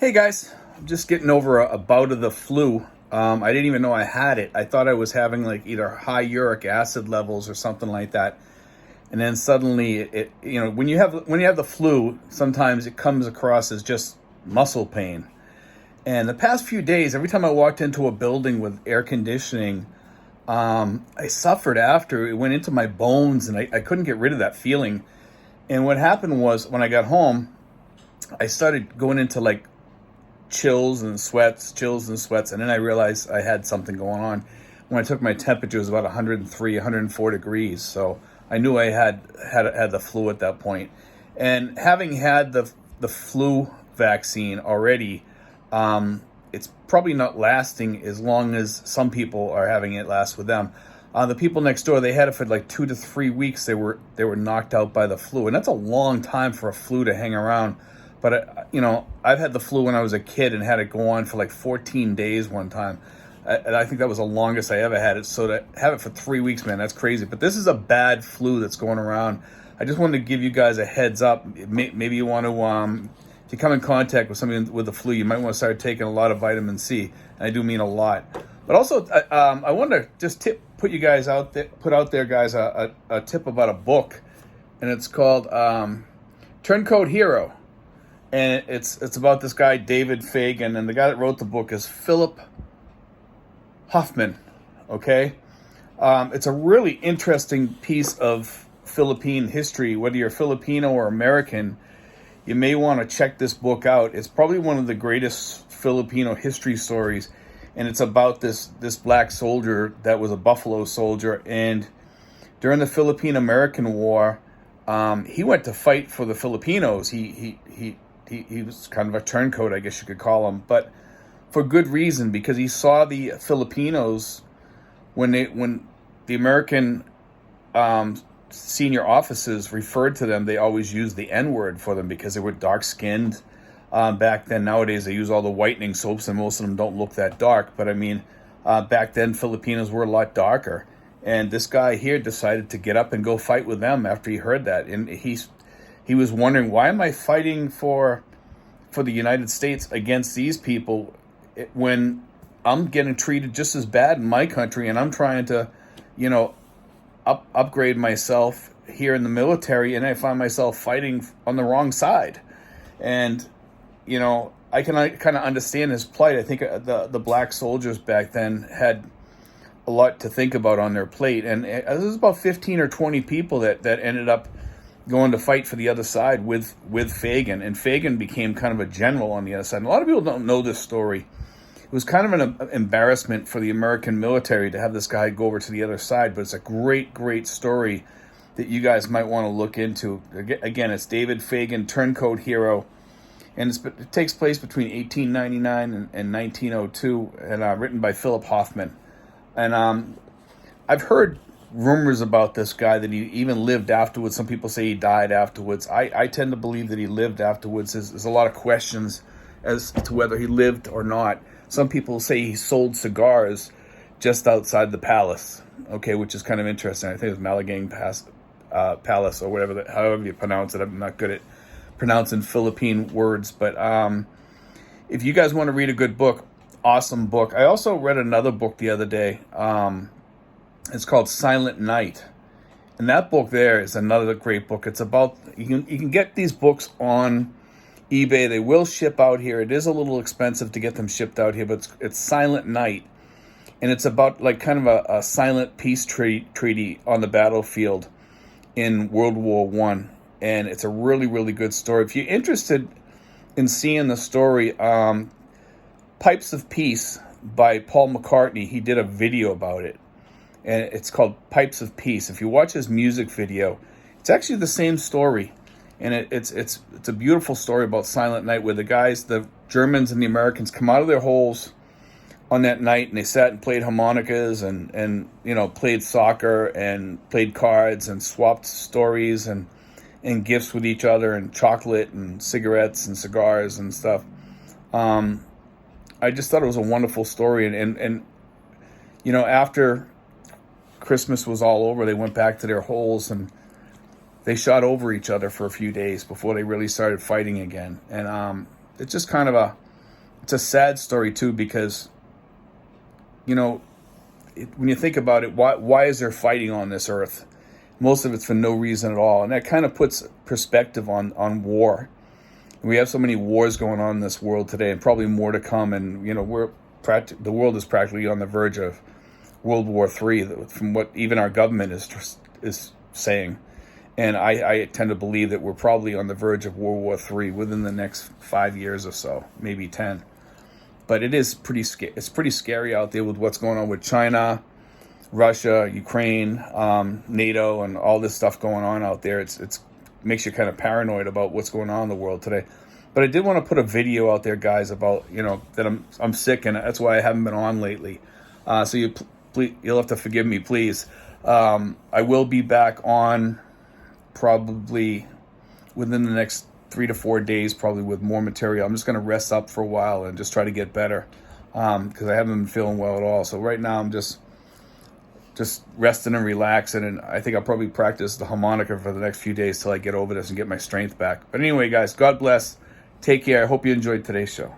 Hey guys, I'm just getting over a bout of the flu. I didn't even know I had it. I thought I was having like either high uric acid levels or something like that. And then suddenly when you have the flu, sometimes it comes across as just muscle pain. And the past few days, every time I walked into a building with air conditioning, I suffered after. It went into my bones and I couldn't get rid of that feeling. And what happened was when I got home, I started going into like chills and sweats, and then I realized I had something going on. When I took my temperature, it was about 103, 104 degrees, so I knew I had the flu at that point. And having had the flu vaccine already, it's probably not lasting as long as some people are having it last with them. The people next door, they had it for like 2 to 3 weeks. They were knocked out by the flu, and that's a long time for a flu to hang around. But, I've had the flu when I was a kid and had it go on for like 14 days one time. And I think that was the longest I ever had it. So to have it for 3 weeks, man, that's crazy. But this is a bad flu that's going around. I just wanted to give you guys a heads up. Maybe you want to, if you come in contact with somebody with the flu, you might want to start taking a lot of vitamin C. And I do mean a lot. But also, I wanted to just put out there, guys, a tip about a book. And it's called Turncoat Hero. And it's about this guy, David Fagan, and the guy that wrote the book is Philip Hoffman, okay? It's a really interesting piece of Philippine history. Whether you're Filipino or American, you may want to check this book out. It's probably one of the greatest Filipino history stories, and it's about this black soldier that was a Buffalo soldier, and during the Philippine-American War, he went to fight for the Filipinos. He was kind of a turncoat, I guess you could call him, but for good reason, because he saw the Filipinos when the American senior officers referred to them, they always used the N-word for them because they were dark-skinned back then. Nowadays, they use all the whitening soaps, and most of them don't look that dark. But I mean, back then, Filipinos were a lot darker. And this guy here decided to get up and go fight with them after he heard that, and he was wondering, why am I fighting for the United States against these people when I'm getting treated just as bad in my country, and I'm trying to, upgrade myself here in the military, and I find myself fighting on the wrong side. And, I can kind of understand his plight. I think the black soldiers back then had a lot to think about on their plate. And there's about 15 or 20 people that ended up going to fight for the other side with Fagan. And Fagan became kind of a general on the other side. And a lot of people don't know this story. It was kind of an embarrassment for the American military to have this guy go over to the other side, but it's a great, great story that you guys might want to look into. Again, it's David Fagan, Turncoat Hero, and it takes place between 1899 and 1902, and written by Philip Hoffman. And I've heard rumors about this guy that he even lived afterwards. Some people say he died afterwards. I tend to believe that he lived afterwards. There's a lot of questions as to whether he lived or not. Some people say he sold cigars just outside the palace, okay, which is kind of interesting. I think it was Malagang Palace or whatever, however you pronounce it. I'm not good at pronouncing Philippine words, but if you guys want to read a good book, awesome book. I also read another book the other day. It's called Silent Night, and that book there is another great book. It's about you can get these books on eBay. They will ship out here. It is a little expensive to get them shipped out here, but it's Silent Night, and it's about like kind of a silent peace treaty on the battlefield in World War I, and it's a really, really good story. If you're interested in seeing the story, Pipes of Peace by Paul McCartney, he did a video about it, and it's called Pipes of Peace. If you watch his music video, it's actually the same story, and it's a beautiful story about Silent Night, where the Germans and the Americans come out of their holes on that night, and they sat and played harmonicas and played soccer and played cards and swapped stories and gifts with each other, and chocolate and cigarettes and cigars and stuff. I just thought it was a wonderful story, and after Christmas was all over, they went back to their holes and they shot over each other for a few days before they really started fighting again. And it's just kind of it's a sad story too, because when you think about it, why is there fighting on this earth? Most of it's for no reason at all, and that kind of puts perspective on war. We have so many wars going on in this world today, and probably more to come. And the world is practically on the verge of World War III, from what even our government is saying. And I tend to believe that we're probably on the verge of World War III within the next 5 years or so, maybe 10. But it's pretty scary out there with what's going on with China, Russia, Ukraine, NATO, and all this stuff going on out there. It's makes you kind of paranoid about what's going on in the world today. But I did want to put a video out there, guys, about that I'm sick, and that's why I haven't been on lately. So you'll have to forgive me, please. I will be back on probably within the next 3 to 4 days, probably with more material. I'm just going to rest up for a while and just try to get better, because I haven't been feeling well at all. So right now I'm just resting and relaxing, and I think I'll probably practice the harmonica for the next few days till I get over this and get my strength back. But anyway, guys, God bless. Take care. I hope you enjoyed today's show.